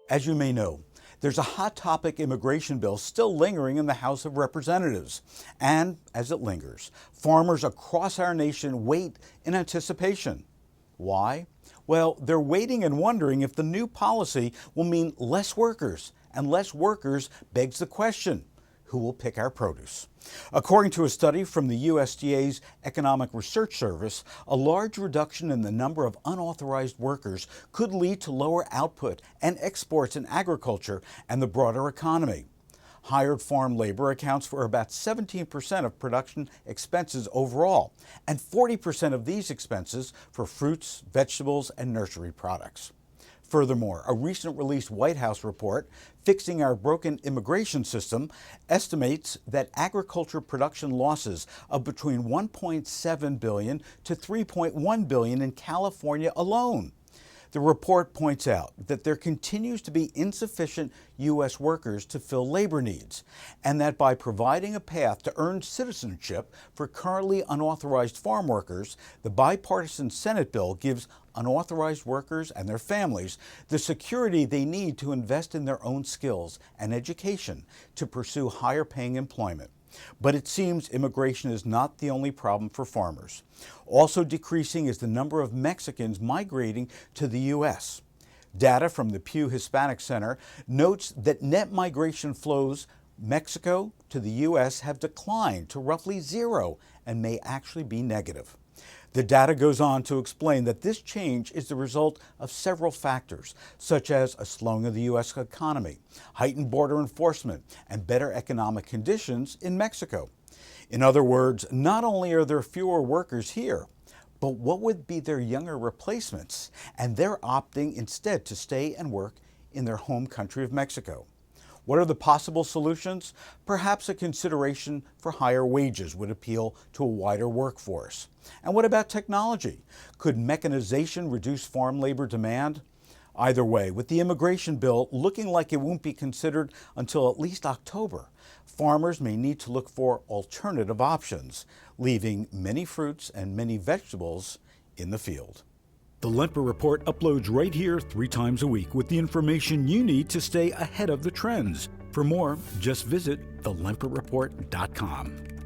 As you may know, there's a hot topic immigration bill still lingering in the House of Representatives. And as it lingers, farmers across our nation wait in anticipation. Why? Well, they're waiting and wondering if the new policy will mean less workers, and less workers begs the question, who will pick our produce? According to a study from the USDA's Economic Research Service, a large reduction in the number of unauthorized workers could lead to lower output and exports in agriculture and the broader economy. Hired farm labor accounts for about 17% of production expenses overall, and 40% of these expenses for fruits, vegetables, and nursery products. Furthermore, a recent released White House report, Fixing Our Broken Immigration System, estimates that agriculture production losses of between $1.7 billion to $3.1 billion in California alone. The report points out that there continues to be insufficient U.S. workers to fill labor needs, and that by providing a path to earn citizenship for currently unauthorized farm workers, the bipartisan Senate bill gives unauthorized workers and their families the security they need to invest in their own skills and education to pursue higher paying employment. But it seems immigration is not the only problem for farmers. Also decreasing is the number of Mexicans migrating to the U.S. Data from the Pew Hispanic Center notes that net migration flows Mexico to the U.S. have declined to roughly zero and may actually be negative. The data goes on to explain that this change is the result of several factors, such as a slowing of the U.S. economy, heightened border enforcement, and better economic conditions in Mexico. In other words, not only are there fewer workers here, but what would be their younger replacements? And they're opting instead to stay and work in their home country of Mexico. What are the possible solutions? Perhaps a consideration for higher wages would appeal to a wider workforce. And what about technology? Could mechanization reduce farm labor demand? Either way, with the immigration bill looking like it won't be considered until at least October, farmers may need to look for alternative options, leaving many fruits and many vegetables in the field. The Lempert Report uploads right here 3 times a week with the information you need to stay ahead of the trends. For more, just visit thelempertreport.com.